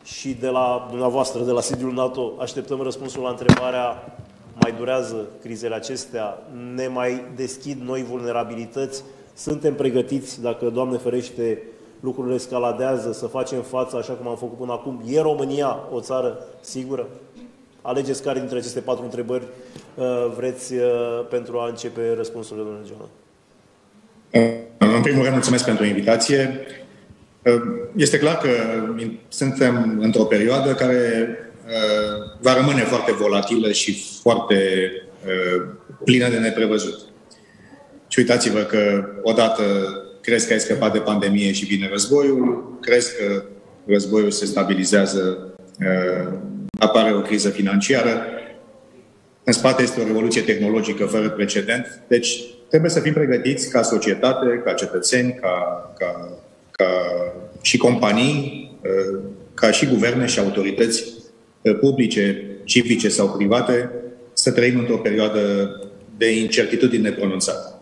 și de la dumneavoastră, de la sediul NATO, așteptăm răspunsul la întrebarea: mai durează crizele acestea? Ne mai deschid noi vulnerabilități? Suntem pregătiți, dacă, Doamne ferește, lucrurile escaladează, să facem față așa cum am făcut până acum? E România o țară sigură? Alegeți care dintre aceste 4 întrebări vreți pentru a începe răspunsurile, domnule Joana. În primul rând, mulțumesc pentru invitație. Este clar că suntem într-o perioadă care va rămâne foarte volatilă și foarte plină de neprevăzut. Și uitați-vă că odată crezi că ai scăpat de pandemie și vine războiul, crezi că războiul se stabilizează, apare o criză financiară, în spate este o revoluție tehnologică fără precedent. Deci trebuie să fim pregătiți ca societate, ca cetățeni, ca și companii, ca și guverne și autorități publice, civice sau private, să trăim într-o perioadă de incertitudine nepronunțată.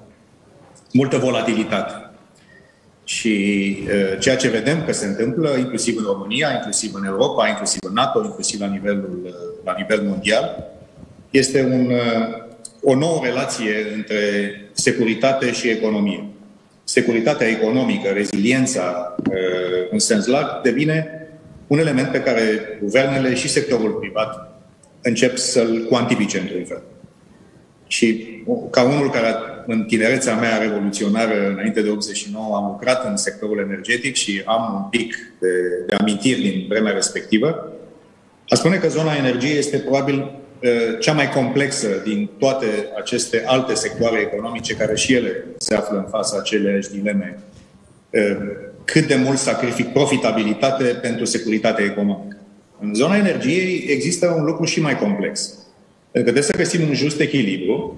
Multă volatilitate. Și ceea ce vedem că se întâmplă, inclusiv în România, inclusiv în Europa, inclusiv în NATO, inclusiv la nivel mondial, este o nouă relație între securitate și economie. Securitatea economică, reziliența în sens larg, devine un element pe care guvernele și sectorul privat încep să-l cuantifice într-un fel. Și ca unul care în tinerețea mea revoluționară, înainte de 89, am lucrat în sectorul energetic și am un pic de amintiri din vremea respectivă, a spune că zona energiei este probabil cea mai complexă din toate aceste alte sectoare economice care și ele se află în fața aceleași dileme. Cât de mult sacrific profitabilitate pentru securitatea economică. În zona energiei există un lucru și mai complex. Pentru că trebuie să găsim un just echilibru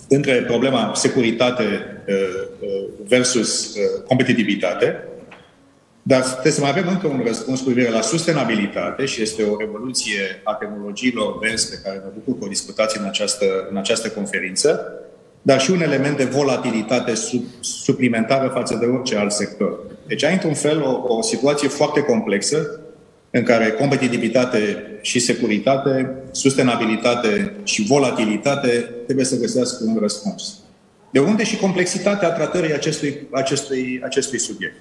între problema securitate versus competitivitate, dar trebuie să mai avem încă un răspuns cu privire la sustenabilitate și este o revoluție a tehnologiilor verzi pe care mă bucur că o discutați în această conferință, dar și un element de volatilitate suplimentară față de orice alt sector. Deci ai într-un fel o situație foarte complexă în care competitivitate și securitate, sustenabilitate și volatilitate trebuie să găsească un răspuns. De unde și complexitatea tratării acestui subiect.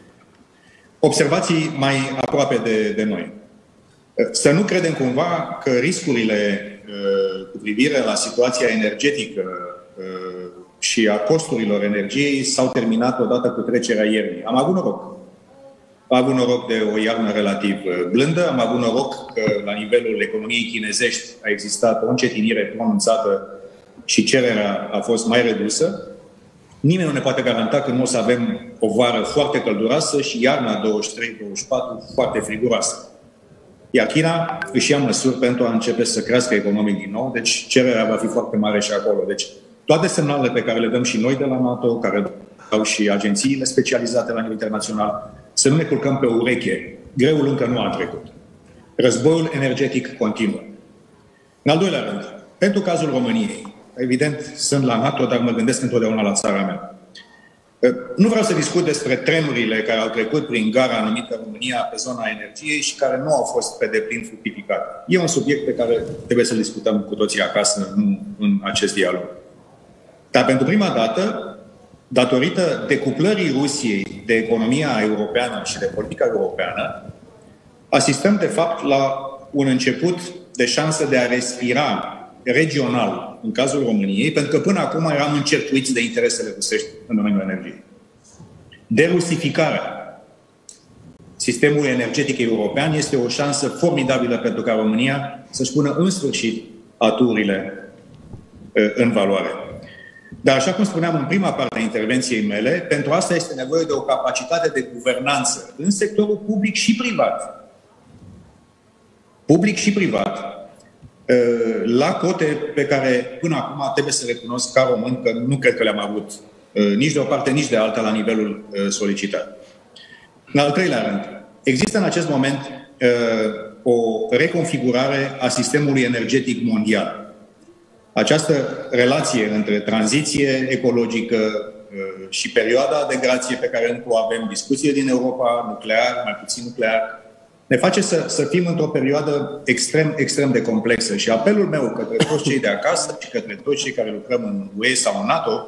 Observații mai aproape de noi. Să nu credem cumva că riscurile cu privire la situația energetică și a costurilor energiei s-au terminat odată cu trecerea iernii. Am avut noroc. Am avut noroc de o iarnă relativ blândă, am avut noroc că la nivelul economiei chinezești a existat o încetinire pronunțată și cererea a fost mai redusă. Nimeni nu ne poate garanta că nu o să avem o vară foarte călduroasă și iarna 23-24 foarte friguroasă. Iar China își ia măsuri pentru a începe să crească economic din nou, deci cererea va fi foarte mare și acolo. Deci toate semnalele pe care le dăm și noi de la NATO, care dau și agențiile specializate la nivel internațional, să nu ne culcăm pe ureche. Greul încă nu a trecut. Războiul energetic continuă. În al doilea rând, pentru cazul României, evident, sunt la NATO, dar mă gândesc întotdeauna la țara mea. Nu vreau să discut despre trenurile care au trecut prin gara numită România pe zona energiei și care nu au fost pe deplin fructificate. E un subiect pe care trebuie să-l discutăm cu toții acasă, nu în acest dialog. Dar pentru prima dată, datorită decuplării Rusiei de economia europeană și de politica europeană, asistăm, de fapt, la un început de șansă de a respira regional, în cazul României, pentru că până acum eram încercuiți de interesele rusești în domeniul energiei. Derusificarea sistemului energetic european este o șansă formidabilă pentru ca România să-și pună în sfârșit aturile în valoare. Dar, așa cum spuneam în prima parte a intervenției mele, pentru asta este nevoie de o capacitate de guvernanță în sectorul public și privat. Public și privat, la cote pe care până acum trebuie să recunosc ca român că nu cred că le-am avut nici de o parte, nici de alta la nivelul solicitat. În al treilea rând, există în acest moment o reconfigurare a sistemului energetic mondial. Această relație între tranziție ecologică și perioada de grație pe care încă o avem, discuție din Europa, nuclear, mai puțin nuclear, ne face să fim într-o perioadă extrem de complexă. Și apelul meu către toți cei de acasă și către toți cei care lucrăm în UE sau în NATO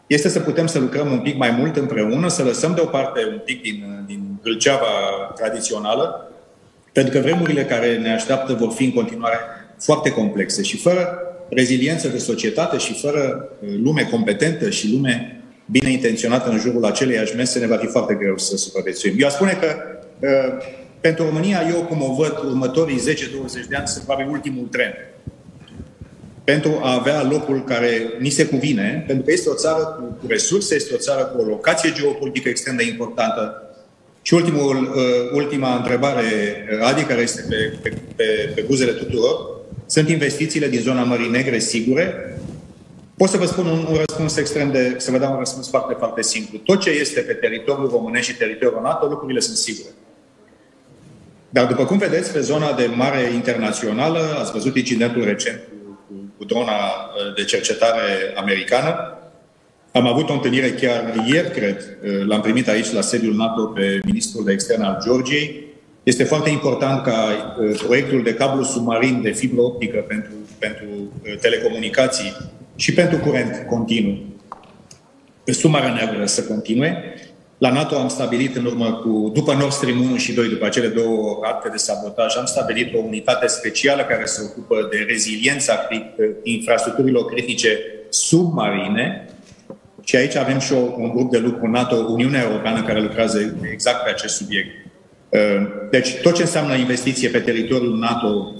este să putem să lucrăm un pic mai mult împreună, să lăsăm deoparte un pic din gâlceava tradițională, pentru că vremurile care ne așteaptă vor fi în continuare foarte complexe și fără reziliență de societate și fără lume competentă și lume bine intenționată în jurul aceleiași mese, ne va fi foarte greu să supraviețuim. Eu aș spune că pentru România, eu cum o văd, următorii 10-20 de ani sunt probabil ultimul tren pentru a avea locul care ni se cuvine, pentru că este o țară cu resurse, este o țară cu o locație geopolitică extrem de importantă. Și ultima întrebare, Adi, care este pe buzele tuturor, sunt investițiile din zona Mării Negre sigure? Pot să vă spun un răspuns să vă dau un răspuns foarte, foarte simplu. Tot ce este pe teritoriul românesc și teritoriul NATO, lucrurile sunt sigure. Dar după cum vedeți, pe zona de mare internațională, ați văzut incidentul recent cu drona de cercetare americană. Am avut o întâlnire chiar ieri, cred, l-am primit aici la sediul NATO pe ministrul de externe al Georgiei. Este foarte important ca proiectul de cablu submarin de fibră optică pentru telecomunicații și pentru curent continuu sub Marea Neagră să continue. La NATO am stabilit după Nord Stream 1 și 2, după acele două acte de sabotaj, am stabilit o unitate specială care se ocupă de reziliența infrastructurilor critice submarine. Și aici avem și un grup de lucru NATO, Uniunea Europeană, care lucrează exact pe acest subiect. Deci tot ce înseamnă investiție pe teritoriul NATO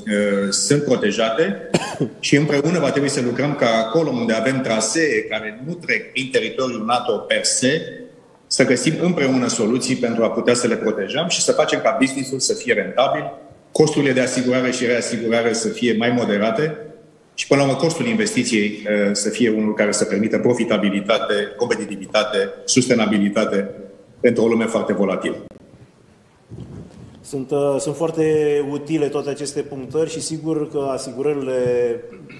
sunt protejate și împreună va trebui să lucrăm ca acolo unde avem trasee care nu trec prin teritoriul NATO per se, să găsim împreună soluții pentru a putea să le protejăm și să facem ca business-ul să fie rentabil, costurile de asigurare și reasigurare să fie mai moderate și, până la urmă, costul investiției să fie unul care să permită profitabilitate, competitivitate, sustenabilitate pentru o lume foarte volatilă. Sunt foarte utile toate aceste punctări și sigur că asigurările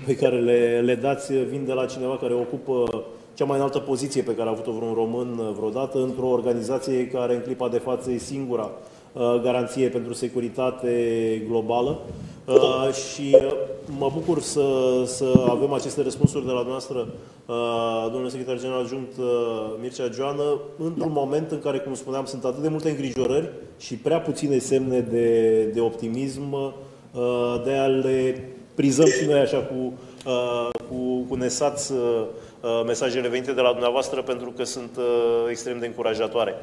pe care le dați vin de la cineva care ocupă cea mai înaltă poziție pe care a avut-o vreun român vreodată într-o organizație care în clipa de față e singura garanție pentru securitate globală. Și mă bucur să avem aceste răspunsuri de la dumneavoastră, domnule secretar general adjunct Mircea Joană, într-un moment în care, cum spuneam, sunt atât de multe îngrijorări și prea puține semne de optimism, de a le prizăm și noi așa cu nesați mesajele venite de la dumneavoastră, pentru că sunt extrem de încurajatoare.